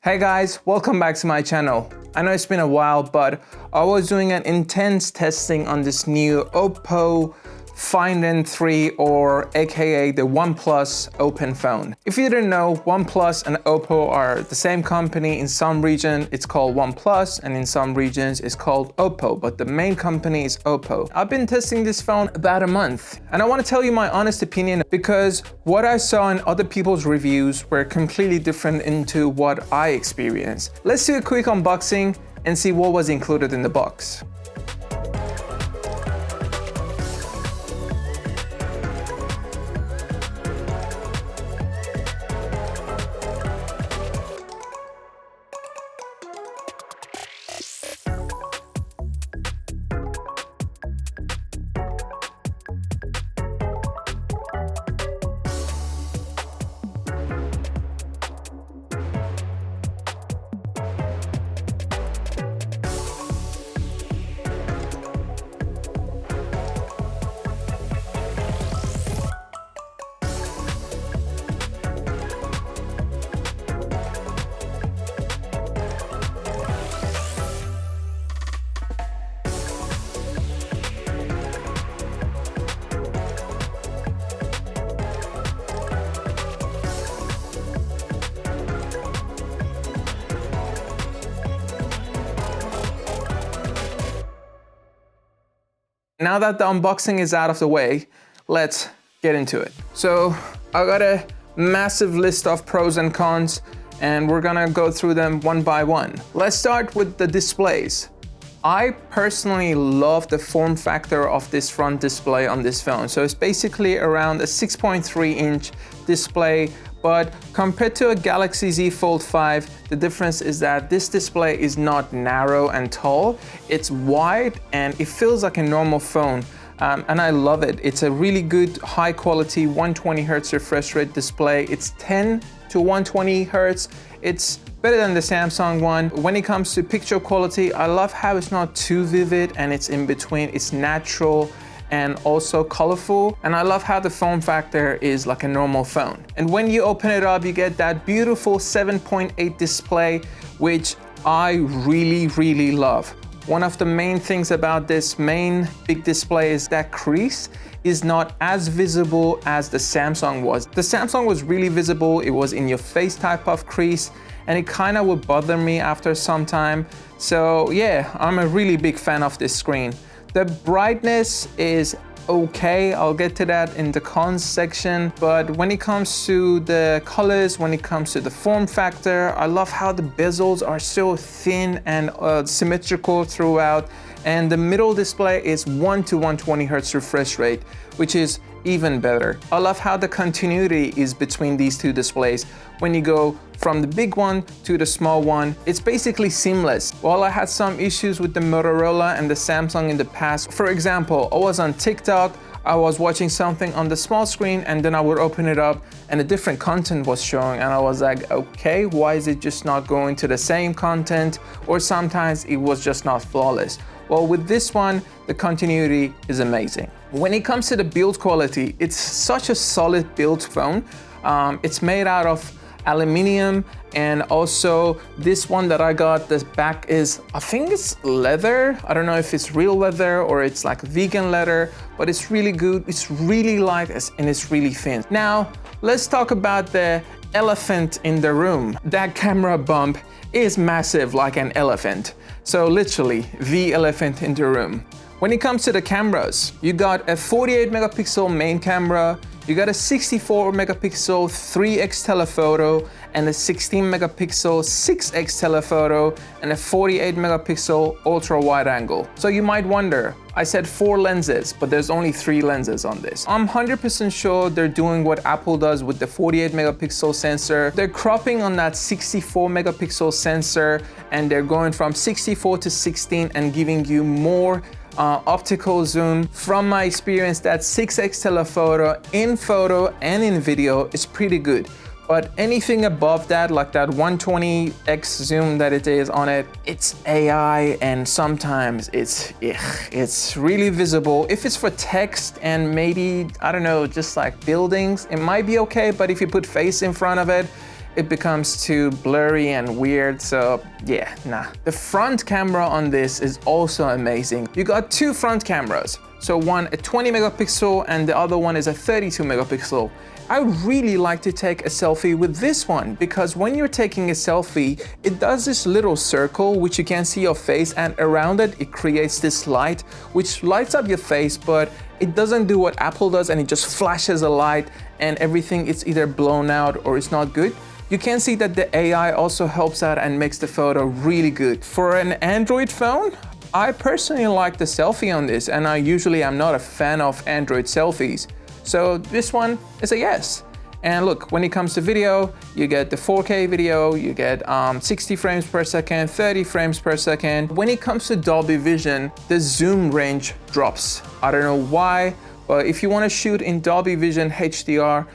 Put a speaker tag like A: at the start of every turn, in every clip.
A: Hey guys, welcome back to my channel. I know it's been a while, but I was doing an intense testing on this new Oppo Find N3, or aka the OnePlus Open phone. If you didn't know, OnePlus and Oppo are the same company. In some region it's called OnePlus and in some regions it's called Oppo, but the main company is Oppo. I've been testing this phone about a month and I want to tell you my honest opinion because what I saw in other people's reviews were completely different into what I experienced. Let's do a quick unboxing and see what was included in the box. Now that the unboxing is out of the way, let's get into it. So I got a massive list of pros and cons and we're gonna go through them one by one. Let's start with the displays. I personally love the form factor of this front display on this phone. So it's basically around a 6.3-inch display, but compared to a Galaxy Z Fold 5, the difference is that this display is not narrow and tall. It's wide and it feels like a normal phone. And I love it. It's a really good high quality 120 Hz refresh rate display. It's 10 to 120 Hz. It's better than the Samsung one. When it comes to picture quality, I love how it's not too vivid and it's in between. It's natural and also colorful. And I love how the form factor is like a normal phone. And when you open it up, you get that beautiful 7.8 display, which I really love. One of the main things about this main big display is that crease is not as visible as the Samsung was. The Samsung was really visible. It was in your face type of crease and it kind of would bother me after some time. So yeah, I'm a really big fan of this screen. The brightness is okay, I'll get to that in the cons section, but when it comes to the colors, when it comes to the form factor, I love how the bezels are so thin and symmetrical throughout, and the middle display is 1 to 120 Hz refresh rate, which is even better. I love how the continuity is between these two displays. When you go from the big one to the small one, it's basically seamless. While I had some issues with the Motorola and the Samsung in the past, for example, I was on TikTok, I was watching something on the small screen and then I would open it up and a different content was showing and I was like, okay, why is it just not going to the same content? Or sometimes it was just not flawless. Well, with this one, the continuity is amazing. When it comes to the build quality, it's such a solid build phone. It's made out of aluminum, and also this one that I got, the back is, I think it's leather. I don't know if it's real leather or it's like vegan leather, but it's really good. It's really light and it's really thin. Now, let's talk about the elephant in the room. That camera bump is massive, like an elephant. So literally, the elephant in the room. When it comes to the cameras, you got a 48 megapixel main camera, you got a 64 megapixel 3x telephoto, and a 16 megapixel 6x telephoto, and a 48 megapixel ultra wide angle. So you might wonder, I said 4 lenses, but there's only 3 lenses on this. I'm 100% sure they're doing what Apple does with the 48 megapixel sensor. They're cropping on that 64 megapixel sensor, and they're going from 64 to 16 and giving you more optical zoom. From my experience, that 6x telephoto in photo and in video is pretty good. But anything above that, like that 120x zoom that it is on it, it's AI, and sometimes it's really visible. If it's for text and maybe, I don't know, just like buildings, it might be okay, but if you put face in front of it, it becomes too blurry and weird, so yeah, nah. The front camera on this is also amazing. You got two front cameras. So one a 20 megapixel and the other one is a 32 megapixel. I would really like to take a selfie with this one because when you're taking a selfie, it does this little circle which you can see your face, and around it, it creates this light which lights up your face, but it doesn't do what Apple does and it just flashes a light and everything is either blown out or it's not good. You can see that the AI also helps out and makes the photo really good. For an Android phone, I personally like the selfie on this, and I usually am not a fan of Android selfies. So this one is a yes. And look, when it comes to video, you get the 4K video, you get 60 frames per second, 30 frames per second. When it comes to Dolby Vision, the zoom range drops. I don't know why, but if you want to shoot in Dolby Vision HDR,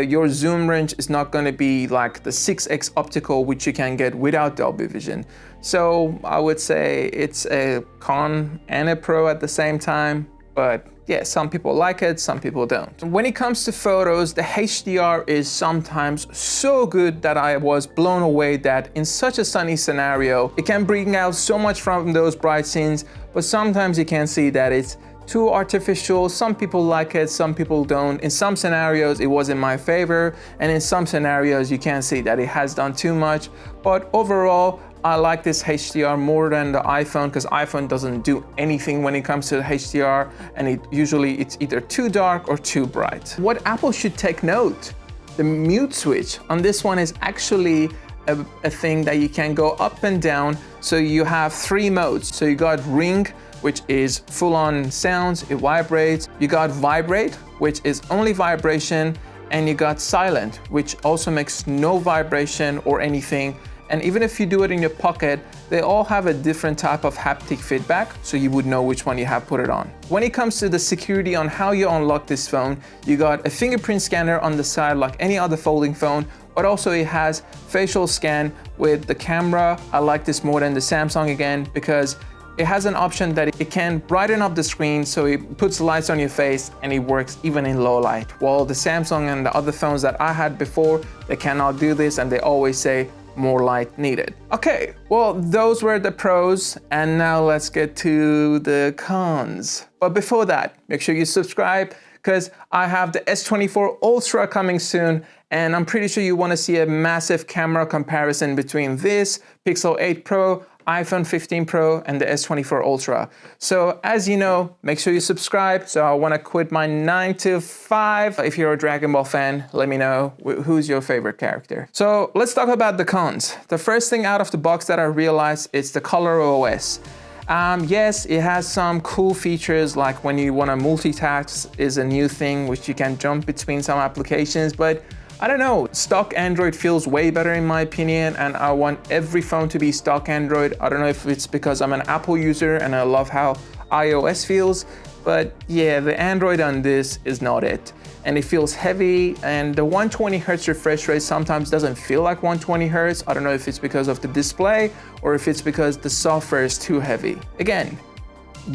A: your zoom range is not going to be like the 6x optical, which you can get without Dolby Vision. So I would say it's a con and a pro at the same time, but yeah, some people like it, some people don't. When it comes to photos, the HDR is sometimes so good that I was blown away that in such a sunny scenario, it can bring out so much from those bright scenes, but sometimes you can see that it's too artificial. Some people like it, some people don't. In some scenarios, it was in my favor, and in some scenarios, you can see that it has done too much. But overall, I like this HDR more than the iPhone because iPhone doesn't do anything when it comes to the HDR, and it's either too dark or too bright. What Apple should take note, the mute switch on this one is actually a thing that you can go up and down. So you have three modes. So you got ring, which is full-on sounds, it vibrates. You got vibrate, which is only vibration, and you got silent, which also makes no vibration or anything. And even if you do it in your pocket, they all have a different type of haptic feedback, so you would know which one you have put it on. When it comes to the security on how you unlock this phone, you got a fingerprint scanner on the side like any other folding phone, but also it has facial scan with the camera. I like this more than the Samsung again because it has an option that it can brighten up the screen so it puts lights on your face and it works even in low light. While the Samsung and the other phones that I had before, they cannot do this and they always say more light needed. Okay, well, those were the pros, and now let's get to the cons. But before that, make sure you subscribe because I have the S24 Ultra coming soon, and I'm pretty sure you want to see a massive camera comparison between this Pixel 8 Pro, iPhone 15 Pro, and the S24 Ultra. So as you know, make sure you subscribe. So I want to quit my 9 to 5. If you're a Dragon Ball fan, let me know who's your favorite character. So let's talk about the cons. The first thing out of the box that I realized is the Color OS. Yes, it has some cool features like when you want to multitask is a new thing which you can jump between some applications, but I don't know, stock Android feels way better in my opinion, and I want every phone to be stock Android. I don't know if it's because I'm an Apple user and I love how iOS feels, but yeah, the Android on this is not it. And it feels heavy, and the 120 Hz refresh rate sometimes doesn't feel like 120 Hz. I don't know if it's because of the display or if it's because the software is too heavy. Again,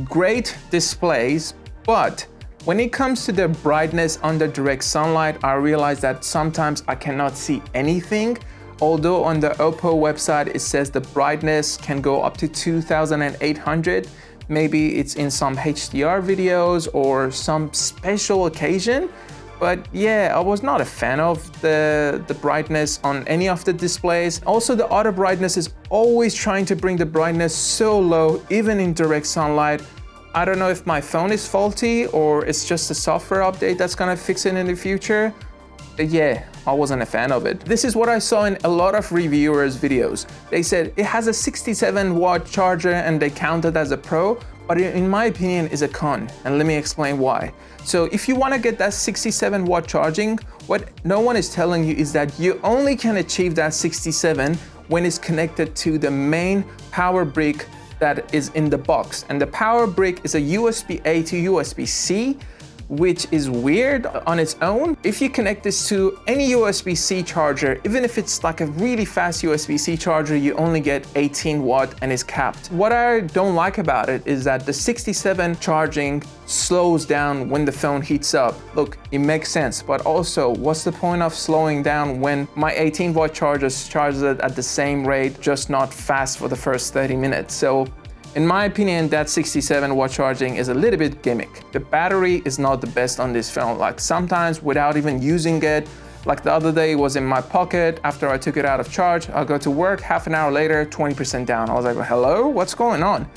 A: great displays, but when it comes to the brightness under direct sunlight, I realize that sometimes I cannot see anything. Although on the Oppo website, it says the brightness can go up to 2800. Maybe it's in some HDR videos or some special occasion. But yeah, I was not a fan of the brightness on any of the displays. Also, the auto brightness is always trying to bring the brightness so low, even in direct sunlight. I don't know if my phone is faulty or it's just a software update that's gonna fix it in the future. But yeah, I wasn't a fan of it. This is what I saw in a lot of reviewers' videos. They said it has a 67 watt charger and they count it as a pro, but in my opinion is a con, and let me explain why. So if you wanna get that 67 watt charging, what no one is telling you is that you only can achieve that 67 when it's connected to the main power brick that is in the box. And the power brick is a USB-A to USB-C. which is weird on its own. If you connect this to any USB-C charger, even if it's like a really fast USB-C charger, you only get 18 watt and is capped. What I don't like about it is that the 67 charging slows down when the phone heats up. Look, it makes sense, but also what's the point of slowing down when my 18 watt charger charges it at the same rate, just not fast for the first 30 minutes. So in my opinion, that 67 watt charging is a little bit gimmick. The battery is not the best on this phone. Like sometimes without even using it, like the other day it was in my pocket, after I took it out of charge, I'll go to work, half an hour later, 20% down. I was like, hello, what's going on?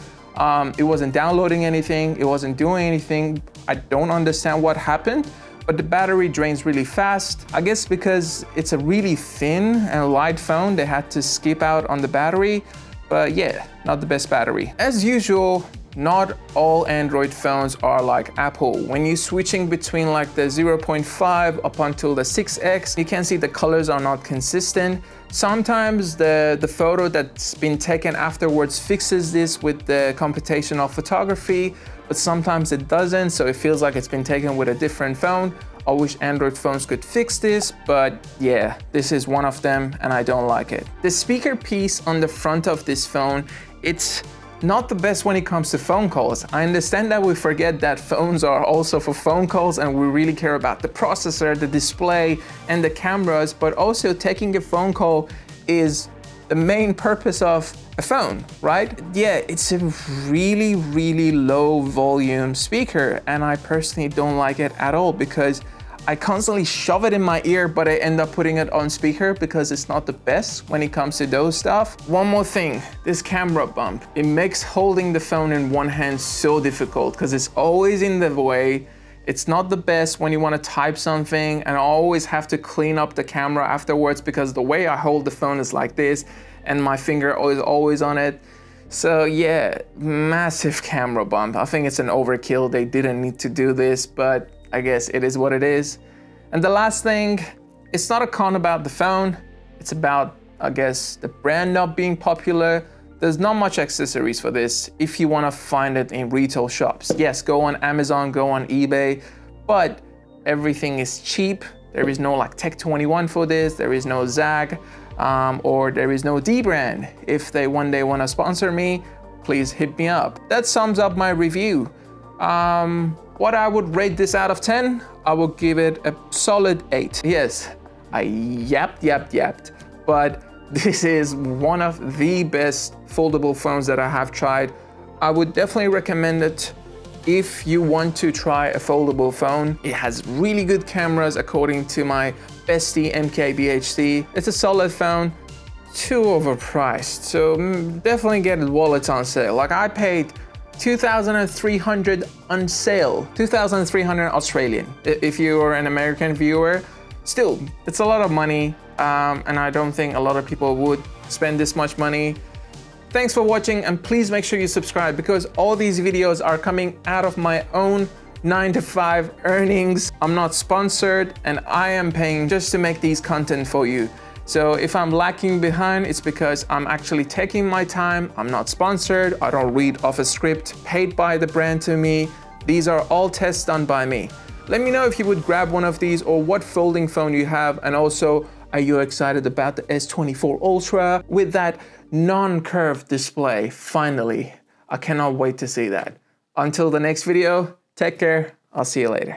A: It wasn't downloading anything, it wasn't doing anything. I don't understand what happened, but the battery drains really fast. I guess because it's a really thin and light phone, they had to skip out on the battery. But yeah, not the best battery. As usual, not all Android phones are like Apple. When you're switching between like the 0.5 up until the 6X, you can see the colors are not consistent. Sometimes the photo that's been taken afterwards fixes this with the computational photography, but sometimes it doesn't, so it feels like it's been taken with a different phone. I wish Android phones could fix this, but yeah, this is one of them and I don't like it. The speaker piece on the front of this phone, it's not the best when it comes to phone calls. I understand that we forget that phones are also for phone calls and we really care about the processor, the display, and the cameras, but also taking a phone call is the main purpose of a phone, right? Yeah, it's a really, really low volume speaker and I personally don't like it at all because I constantly shove it in my ear, but I end up putting it on speaker because it's not the best when it comes to those stuff. One more thing, this camera bump. It makes holding the phone in one hand so difficult because it's always in the way. It's not the best when you want to type something and I always have to clean up the camera afterwards because the way I hold the phone is like this and my finger is always on it. So yeah, massive camera bump. I think it's an overkill. They didn't need to do this, but I guess it is what it is. And the last thing, it's not a con about the phone. It's about, I guess, the brand not being popular. There's not much accessories for this if you want to find it in retail shops. Yes, go on Amazon, go on eBay, but everything is cheap. There is no like Tech21 for this. There is no Zag, or there is no D-brand. If they one day want to sponsor me, please hit me up. That sums up my review. What I would rate this out of 10, I would give it a solid 8. Yes, I yapped, but this is one of the best foldable phones that I have tried. I would definitely recommend it if you want to try a foldable phone. It has really good cameras according to my bestie MKBHD. It's a solid phone, too overpriced. So definitely get it while it's on sale. Like I paid 2,300 on sale, 2,300 Australian. If you are an American viewer, still, it's a lot of money, and I don't think a lot of people would spend this much money. Thanks for watching, and please make sure you subscribe because all these videos are coming out of my own 9-to-5 earnings. I'm not sponsored, and I am paying just to make these content for you. So if I'm lacking behind, it's because I'm actually taking my time. I'm not sponsored. I don't read off a script paid by the brand to me. These are all tests done by me. Let me know if you would grab one of these or what folding phone you have. And also, are you excited about the S24 Ultra with that non-curved display? Finally, I cannot wait to see that. Until the next video, take care. I'll see you later.